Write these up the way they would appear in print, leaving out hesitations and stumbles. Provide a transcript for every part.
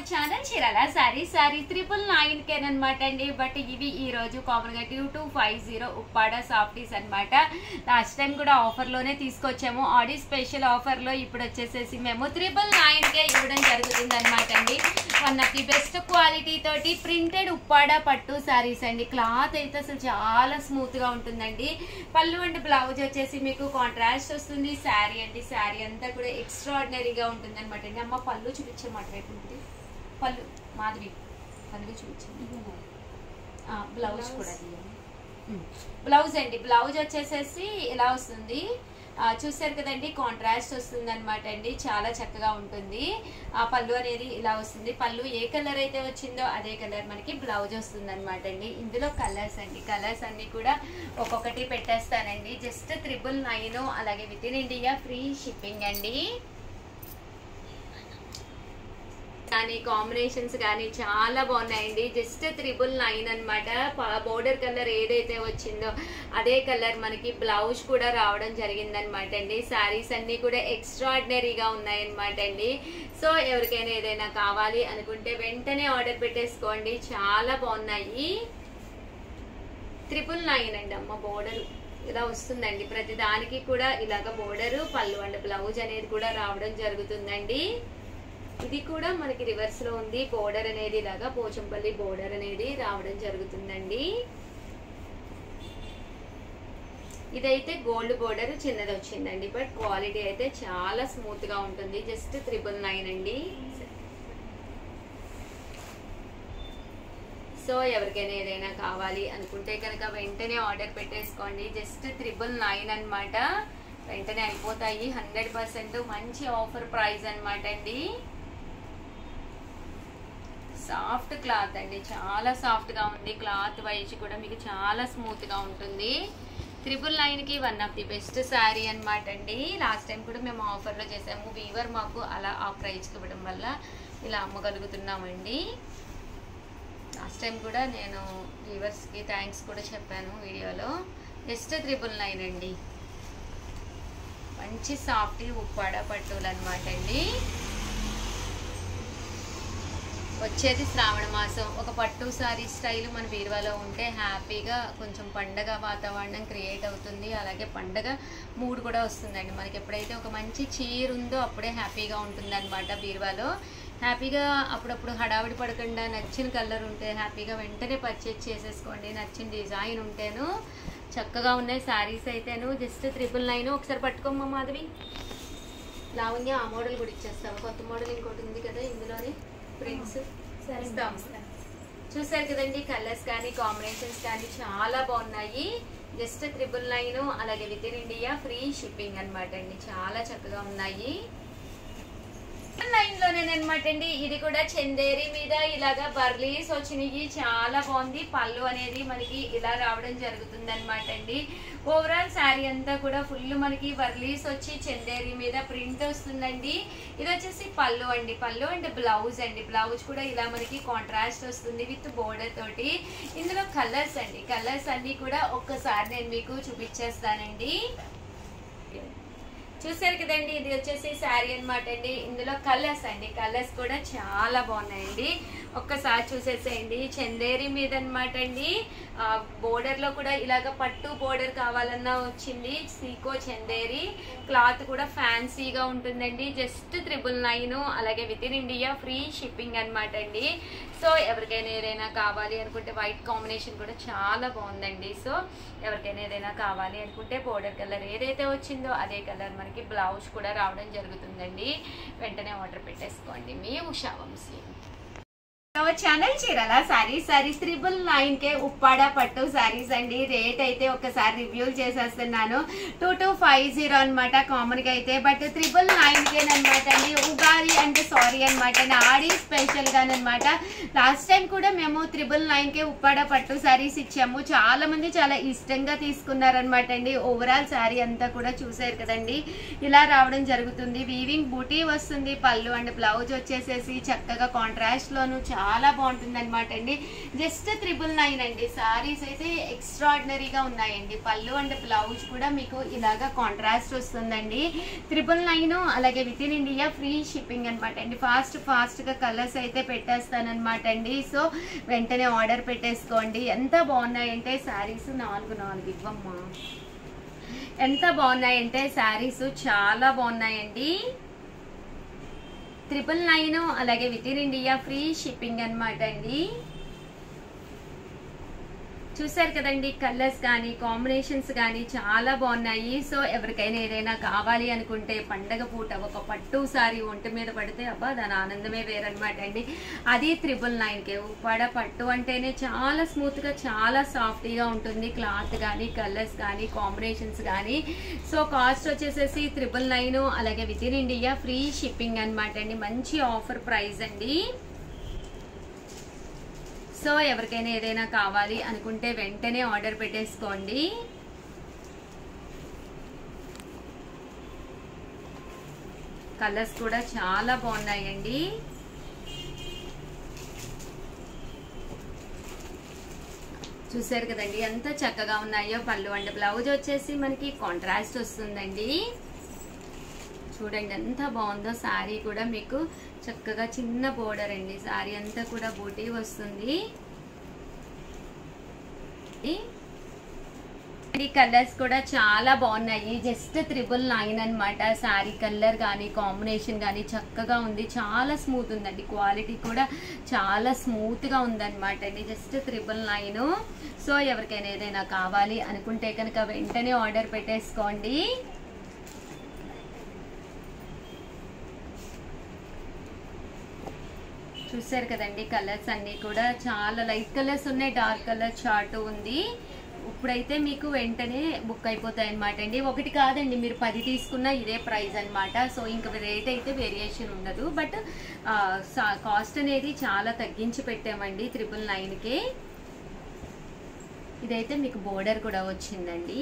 Channel Chirala sorry 999 అనమాట అండి. But ఇవి ఈ రోజు కామన్ గా 2250 ఉప్పాడ సాఫ్టీస్ అనమాట. లాస్ట్ టైం కూడా ఆఫర్ లోనే తీసుకొచ్చాము. ఆడి స్పెషల్ ఆఫర్ లో ఇప్పుడు వచ్చేసేసి మేము 999 ఇవ్వడం జరుగుతుంది అనమాట అండి. One of the best quality తోటి ప్రింటెడ్ ఉప్పాడ పట్టు సారీస్ అండి. క్లాత్ అయితే అసలు చాలా స్మూత్ గా ఉంటుందండి. పళ్ళు అండ్ బ్లౌజ్ వచ్చేసి మీకు కాంట్రాస్ట్ వస్తుంది. శారీ అండి, శారీ అంతా కూడా ఎక్స్ట్రాడినరీగా ఉంటుంది అనమాట అండి. అమ్మ పళ్ళు చూపించమాట వైపు ఉంటుంది. పళ్ళు మాధవి పళ్ళు చూపించండి. బ్లౌజ్ కూడా బ్లౌజ్ అండి. బ్లౌజ్ వచ్చేసేసి ఇలా వస్తుంది, చూసారు కదండి. కాంట్రాస్ట్ వస్తుంది అనమాట అండి. చాలా చక్కగా ఉంటుంది. ఆ పళ్ళు అనేది ఇలా వస్తుంది. పళ్ళు ఏ కలర్ అయితే వచ్చిందో అదే కలర్ మనకి బ్లౌజ్ వస్తుంది అనమాట అండి. ఇందులో కలర్స్ అండి, కలర్స్ అన్ని కూడా ఒక్కొక్కటి పెట్టేస్తానండి. జస్ట్ 999, అలాగే with in India free shipping అండి. కానీ కాంబినేషన్స్ కానీ చాలా బాగున్నాయండి. జస్ట్ 999 అనమాట. బోర్డర్ కలర్ ఏదైతే వచ్చిందో అదే కలర్ మనకి బ్లౌజ్ కూడా రావడం జరిగిందనమాట అండి. శారీస్ అన్ని కూడా ఎక్స్ట్రాడినరీగా ఉన్నాయన్నమాట అండి. సో ఎవరికైనా ఏదైనా కావాలి అనుకుంటే వెంటనే ఆర్డర్ పెట్టేసుకోండి. చాలా బాగున్నాయి. 999 అండి. అమ్మ బోర్డర్ ఇలా వస్తుందండి. ప్రతి దానికి కూడా ఇలాగ బోర్డరు, పళ్ళు అండ్ బ్లౌజ్ అనేది కూడా రావడం జరుగుతుందండి. ఇది కూడా మనకి రివర్స్ లో ఉంది. బోర్డర్ అనేది ఇలాగా పోచంపల్లి బోర్డర్ అనేది రావడం జరుగుతుందండి. ఇదైతే గోల్డ్ బోర్డర్ చిన్నది వచ్చిందండి. బట్ క్వాలిటీ అయితే చాలా స్మూత్ గా ఉంటుంది. జస్ట్ 999 అండి. సో ఎవరికైనా ఏదైనా కావాలి అనుకుంటే కనుక వెంటనే ఆర్డర్ పెట్టేసుకోండి. జస్ట్ 999 అనమాట. వెంటనే అయిపోతాయి. 100% మంచి ఆఫర్ ప్రైస్ అనమాట అండి. సాఫ్ట్ క్లాత్ అండి, చాలా సాఫ్ట్ గా ఉంది. క్లాత్ వైజ్ కూడా మీకు చాలా స్మూత్ గా ఉంటుంది. 999కి one of the best sari అనమాట అండి. లాస్ట్ టైం కూడా మేము ఆఫర్లో చేసాము. వీవర్ మాకు అలా ఆ ప్రైస్కి ఇవ్వడం వల్ల ఇలా అమ్మగలుగుతున్నామండి. లాస్ట్ టైం కూడా నేను వీవర్స్కి థ్యాంక్స్ కూడా చెప్పాను వీడియోలో. జస్ట్ 999 అండి. మంచి సాఫ్ట్ ఉప్పాడ పట్టులు అనమాట అండి. వచ్చేది శ్రావణ మాసం. ఒక పట్టు సారీ స్టైల్ మన బీరువాలో ఉంటే హ్యాపీగా కొంచెం పండగ వాతావరణం క్రియేట్ అవుతుంది. అలాగే పండగ మూడ్ కూడా వస్తుందండి. మనకి ఎప్పుడైతే ఒక మంచి చీర ఉందో అప్పుడే హ్యాపీగా ఉంటుంది అనమాట బీరువాలో. హ్యాపీగా అప్పుడప్పుడు హడావిడి పడకుండా నచ్చిన కలర్ ఉంటే హ్యాపీగా వెంటనే పర్చేజ్ చేసేసుకోండి. నచ్చిన డిజైన్ ఉంటేను చక్కగా ఉన్నాయి శారీస్ అయితేను. జస్ట్ 999. ఒకసారి పట్టుకోమ్మా మాధవి. లావణ్య ఆ మోడల్ కూడా ఇచ్చేస్తాము. కొత్త మోడల్ ఇంకోటి ఉంది కదా ఇందులోనే ప్రింట్స్ ఇస్తాం. చూసారు కదండి. కలర్స్ కానీ కాంబినేషన్స్ కానీ చాలా బాగున్నాయి. జస్ట్ 999, అలాగే with in India free shipping అనమాట అండి. చాలా చక్కగా ఉన్నాయి. 999 లోనేనమాట అండి. ఇది కూడా చందేరి మీద ఇలాగా బర్లీస్ వచ్చినాయి. చాలా బాగుంది. పళ్ళు అనేది మనకి ఇలా రావడం జరుగుతుంది అనమాట అండి. ఓవరాల్ శారీ అంతా కూడా ఫుల్ మనకి బర్లీస్ వచ్చి చందేరి మీద ప్రింట్ వస్తుందండి. ఇది వచ్చేసి పళ్ళు అండి. పళ్ళు అండ్ బ్లౌజ్ అండి. బ్లౌజ్ కూడా ఇలా మనకి కాంట్రాస్ట్ వస్తుంది విత్ బోర్డర్ తోటి. ఇందులో కలర్స్ అండి. కలర్స్ అన్ని కూడా ఒక్కసారి నేను మీకు చూపించేస్తానండి. చూసారు కదండి. ఇది వచ్చేసి శారీ అనమాట అండి. ఇందులో కలర్స్ అండి. కలర్స్ కూడా చాలా బాగున్నాయండి. ఒక్కసారి చూసేసేయండి. చందేరి మీద అనమాట అండి. బోర్డర్ లో కూడా ఇలాగ పట్టు బోర్డర్ కావాలన్నా వచ్చింది. సీకో చందేరి. క్లాత్ కూడా ఫ్యాన్సీగా ఉంటుందండి. జస్ట్ 999, అలాగే with in India free shipping అనమాట అండి. సో ఎవరికైనా ఏదైనా కావాలి అనుకుంటే వైట్ కాంబినేషన్ కూడా చాలా బాగుందండి. సో ఎవరికైనా ఏదైనా కావాలి అనుకుంటే బోర్డర్ కలర్ ఏదైతే వచ్చిందో అదే కలర్ మనకి బ్లౌజ్ కూడా రావడం జరుగుతుందండి. వెంటనే ఆర్డర్ పెట్టేసుకోండి. మీ ఉషా వంశీ. ఛానల్ చీరాల సారీస్ 999 ఉప్పాడ పట్టు సారీస్ అండి. రేట్ అయితే ఒకసారి రివ్యూ చేసేస్తున్నాను. 2250 అనమాట కామన్ గా అయితే. బట్ 999 అనమాట అండి. ఉగాది అంటే సారీ అనమాట. ఆడి స్పెషల్ గానమాట. లాస్ట్ టైం కూడా మేము 999 ఉప్పాడ పట్టు సారీస్ ఇచ్చాము. చాలా మంది చాలా ఇష్టంగా తీసుకున్నారనమాట అండి. ఓవరాల్ శారీ అంతా కూడా చూసారు కదండి. ఇలా రావడం జరుగుతుంది. వీవింగ్ బూటీ వస్తుంది. పళ్ళు అండ్ బ్లౌజ్ వచ్చేసేసి చక్కగా కాంట్రాస్ట్ లోను చాలా చాలా బాగుంటుంది అనమాట అండి. జస్ట్ 999 అండి. శారీస్ అయితే ఎక్స్ట్రాడినరీగా ఉన్నాయండి. పళ్ళు అండ్ బ్లౌజ్ కూడా మీకు ఇలాగా కాంట్రాస్ట్ వస్తుందండి. 999 అలాగే with in India free shipping అనమాట అండి. ఫాస్ట్గా కలర్స్ అయితే పెట్టేస్తానమాట అండి. సో వెంటనే ఆర్డర్ పెట్టేసుకోండి. ఎంత బాగున్నాయంటే శారీస్ 4 ఇవ్వమ్మా. ఎంత బాగున్నాయంటే శారీస్ చాలా బాగున్నాయండి. 999 అలాగే with in India free shipping అనమాట అండి. చూసారు కదండి, కలర్స్ కానీ కాంబినేషన్స్ కానీ చాలా బాగున్నాయి. సో ఎవరికైనా ఏదైనా కావాలి అనుకుంటే పండగ పూట ఒక పట్టు సారీ ఒంటి మీద పడితే అబ్బా దాని ఆనందమే వేరనమాట అండి. అది 999కే. ఉప్పాడ పట్టు అంటేనే చాలా స్మూత్గా చాలా సాఫ్ట్గా ఉంటుంది. క్లాత్ కానీ కలర్స్ కానీ కాంబినేషన్స్ కానీ. సో కాస్ట్ వచ్చేసేసి 999 అలాగే with in India free shipping అనమాట అండి. మంచి ఆఫర్ ప్రైస్ అండి. సో ఎవరికైనా ఏదైనా కావాలి అనుకుంటే వెంటనే ఆర్డర్ పెట్టేసుకోండి. కలర్స్ కూడా చాలా బాగున్నాయండి. చూసారు కదండి ఎంత చక్కగా ఉన్నాయో. పళ్ళు అండ్ బ్లౌజ్ వచ్చేసి మనకి కాంట్రాస్ట్ వస్తుందండి. చూడండి ఎంత బాగుందో. శారీ కూడా మీకు చక్కగా చిన్న బోర్డర్ అండి. శారీ అంతా కూడా బూటీ వస్తుంది. ఈ కలర్స్ కూడా చాలా బాగున్నాయి. జస్ట్ 999 అనమాట. శారీ కలర్ కానీ కాంబినేషన్ కానీ చక్కగా ఉంది. చాలా స్మూత్ ఉందండి. క్వాలిటీ కూడా చాలా స్మూత్గా ఉందన్నమాట అండి. జస్ట్ 999. సో ఎవరికైనా ఏదైనా కావాలి అనుకుంటే కనుక వెంటనే ఆర్డర్ పెట్టేసుకోండి. చూసారు కదండి, కలర్స్ అన్నీ కూడా చాలా లైట్ కలర్స్ ఉన్నాయి. డార్క్ కలర్ చార్ట్ ఉంది. ఇప్పుడైతే మీకు వెంటనే బుక్ అయిపోతాయి అనమాట అండి. ఒకటి కాదండి, మీరు 10 తీసుకున్నా ఇదే ప్రైస్ అనమాట. సో ఇంకా రేట్ అయితే వేరియేషన్ ఉండదు. బట్ కాస్ట్ అనేది చాలా తగ్గించి పెట్టామండి 999కే. ఇదైతే మీకు బోర్డర్ కూడా వచ్చిందండి.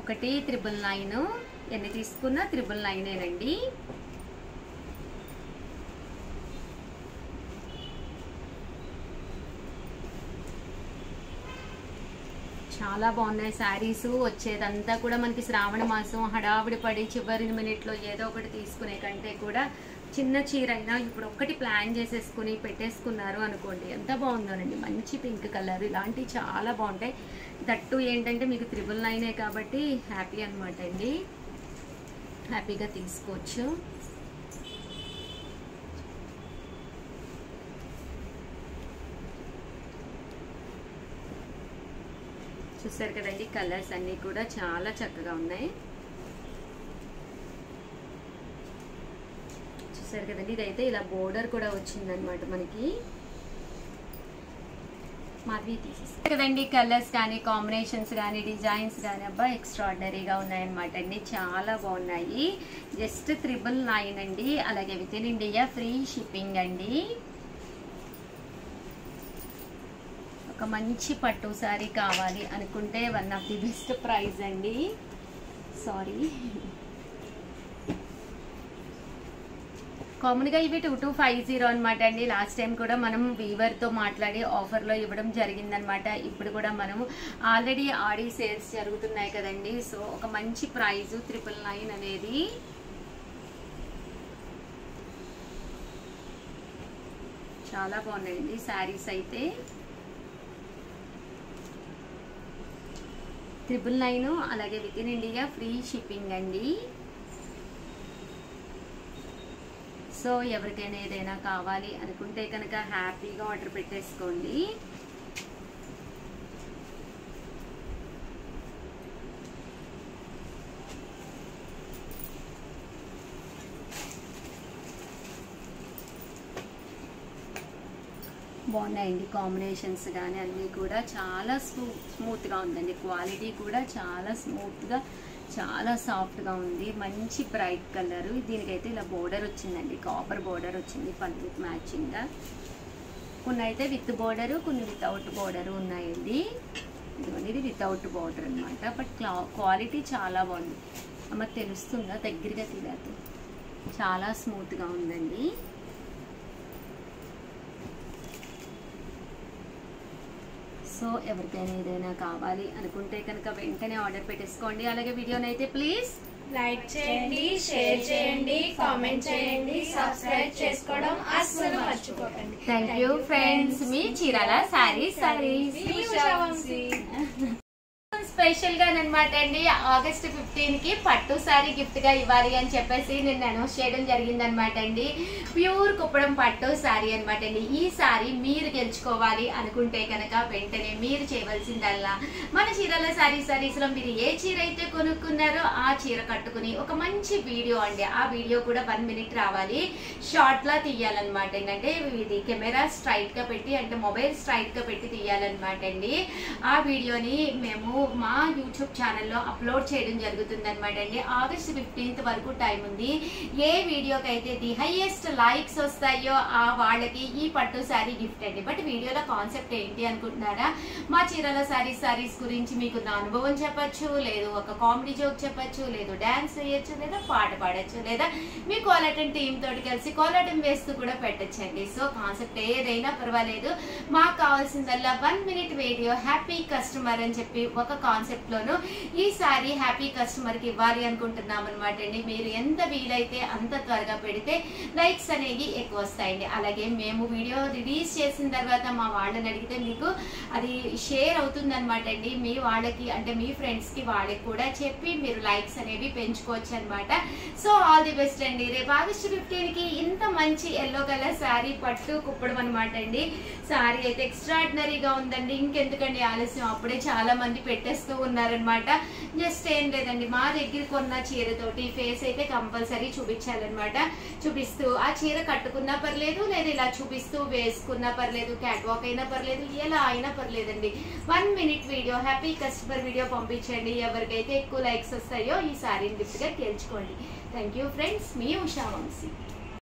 ఒకటి 999. ఎన్ని తీసుకున్నా 999 చాలా బాగున్నాయి శారీస్. వచ్చేదంతా కూడా మనకి శ్రావణ మాసం హడావిడి పడి చివరి మినిట్లో ఏదో ఒకటి తీసుకునే కంటే కూడా చిన్న చీర అయినా ఇప్పుడు ఒక్కటి ప్లాన్ చేసేసుకుని పెట్టేసుకున్నారు అనుకోండి, ఎంత బాగుందోనండి. మంచి పింక్ కలర్ ఇలాంటివి చాలా బాగుంటాయి. దట్టు ఏంటంటే మీకు 999 కాబట్టి హ్యాపీ అనమాట అండి. హ్యాపీగా తీసుకోవచ్చు. చూసారు కదండి, కలర్స్ అన్నీ కూడా చాలా చక్కగా ఉన్నాయి. చూసారు కదండి, ఇదైతే ఇలా బోర్డర్ కూడా వచ్చిందనమాట మనకి. మాది తీసేస్తారు కదండి. కలర్స్ కానీ కాంబినేషన్స్ కానీ డిజైన్స్ కానీ అబ్బా ఎక్స్ట్రాడినరీగా ఉన్నాయన్నమాట అండి. చాలా బాగున్నాయి. జస్ట్ 999 అండి. అలాగే with in India free shipping అండి. ఒక మంచి పట్టు శారీ కావాలి అనుకుంటే one of the best price అండి. సారీ, కామన్గా ఇవి 2250 అనమాట అండి. లాస్ట్ టైం కూడా మనం వీవర్తో మాట్లాడి ఆఫర్లో ఇవ్వడం జరిగిందనమాట. ఇప్పుడు కూడా మనము ఆల్రెడీ ఆడి సేల్స్ జరుగుతున్నాయి కదండి. సో ఒక మంచి ప్రైజ్ 999 అనేది. చాలా బాగున్నాయండి శారీస్ అయితే. 999 అలాగే with in India free shipping అండి. సో ఎవరికైనా ఏదైనా కావాలి అనుకుంటే కనుక హ్యాపీగా ఆర్డర్ పెట్టేసుకోండి. బాగున్నాయండి కాంబినేషన్స్ కానీ అన్నీ కూడా చాలా స్మూత్గా ఉందండి. క్వాలిటీ కూడా చాలా స్మూత్గా చాలా సాఫ్ట్గా ఉంది. మంచి బ్రైట్ కలర్. దీనికైతే ఇలా బోర్డర్ వచ్చిందండి, కాపర్ బోర్డర్ వచ్చింది పళ్ళు మ్యాచింగ్గా. కొన్ని అయితే విత్ బోర్డరు, కొన్ని వితౌట్ బోర్డరు ఉన్నాయండి. ఇది వితౌట్ బోర్డర్ అనమాట. బట్ క్వాలిటీ చాలా బాగుంది. అమ్మ తెలుస్తుందా? దగ్గరగా తీరాదు. చాలా స్మూత్గా ఉందండి. సో ఎవరికైనా ఏదైనా కావాలి అనుకుంటే కనుక వెంటనే ఆర్డర్ పెట్టేసుకోండి. అలాగే వీడియోనైతే ప్లీజ్ లైక్ చేయండి, షేర్ చేయండి, కామెంట్ చేయండి, సబ్స్క్రైబ్ చేసుకోవడం అస్సలు మర్చిపోకండి. Thank you friends. Me Chirala saris. Special గా అనమాట అండి, ఆగస్ట్ 15 కి పట్టు సారీ గిఫ్ట్ గా ఇవ్వాలి అని చెప్పేసి నేను అనౌన్స్ చేయడం జరిగింది అనమాట అండి. ప్యూర్ కుప్పడం పట్టు సారీ అనమాట అండి. ఈ సారీ మీరు గెలుచుకోవాలి అనుకుంటే కనుక వెంటనే మీరు చేయవలసిందల్లా మన చీరాల సారీస్ లో మీరు ఏ చీర అయితే కొనుక్కున్నారో ఆ చీర కట్టుకుని ఒక మంచి వీడియో అండి, ఆ వీడియో కూడా 1 minute రావాలి, షార్ట్ లా తీయాలన్నమాట అండి. అంటే ఇది కెమెరా స్ట్రైట్ గా పెట్టి, అంటే మొబైల్ స్ట్రైట్ గా పెట్టి తీయాలన్నమాట అండి. ఆ వీడియోని మేము మా యూట్యూబ్ ఛానల్లో అప్లోడ్ చేయడం జరుగుతుంది అనమాట అండి. ఆగస్ట్ 15 వరకు టైం ఉంది. ఏ వీడియోకి అయితే ది హైయెస్ట్ లైక్స్ వస్తాయో ఆ వాళ్ళకి ఈ పట్టు శారీ గిఫ్ట్ అండి. బట్ వీడియోలో కాన్సెప్ట్ ఏంటి అనుకుంటున్నారా? మా చీరాల సారీస్ గురించి మీకు నా అనుభవం చెప్పచ్చు, లేదు ఒక కామెడీ జోక్ చెప్పచ్చు, లేదు డాన్స్ వేయచ్చు, లేదా పాట పాడచ్చు, లేదా మీ కోలాటం టీమ్ తోటి కలిసి కోలాటం వేస్తూ కూడా పెట్టచ్చండి. సో కాన్సెప్ట్ ఏదైనా పర్వాలేదు, మాకు కావాల్సిందల్లా 1 minute వీడియో హ్యాపీ కస్టమర్ అని చెప్పి ఒక కాన్సెప్ట్ లోను ఈ సారీ హ్యాపీ కస్టమర్ కి ఇవ్వాలి అనుకుంటున్నాం అనమాట అండి. మీరు ఎంత వీలైతే అంత త్వరగా పెడితే లైక్స్ అనేవి ఎక్కువ వస్తాయండి. అలాగే మేము వీడియో రిలీజ్ చేసిన తర్వాత మా వాళ్ళని అడిగితే మీకు అది షేర్ అవుతుంది అనమాట అండి. మీ వాళ్ళకి, అంటే మీ ఫ్రెండ్స్ కి వాళ్ళకి కూడా చెప్పి మీరు లైక్స్ అనేవి పెంచుకోవచ్చు అనమాట. సో ఆల్ ది బెస్ట్ అండి. రేపు ఆగస్ట్ 15 కి ఇంత మంచి ఎల్లో కలర్ సారీ పట్టు కుప్పడం అనమాట అండి. సారీ అయితే ఎక్స్ట్రాడినరీగా ఉందండి. ఇంకెందుకండి ఆలస్యం, అప్పుడే చాలా మంది పెట్టేస్తూ ఉన్నారనమాట. జస్ట్ ఏం లేదండి, మా దగ్గర కొన్న చీరతోటి ఫేస్ అయితే కంపల్సరీ చూపించాలన్నమాట. చూపిస్తూ ఆ చీర కట్టుకున్నా పర్లేదు, లేదా ఇలా చూపిస్తూ వేసుకున్నా పర్లేదు, క్యాట్ వాక్ అయినా పర్లేదు, ఎలా అయినా పర్లేదండి. 1 minute video happy customer video పంపించండి. ఎవరికైతే ఎక్కువ లైక్స్ వస్తాయో ఈ సారీని గిఫ్ట్ గా గెలుచుకోండి. Thank you friends. మీ ఉషా వంశీ.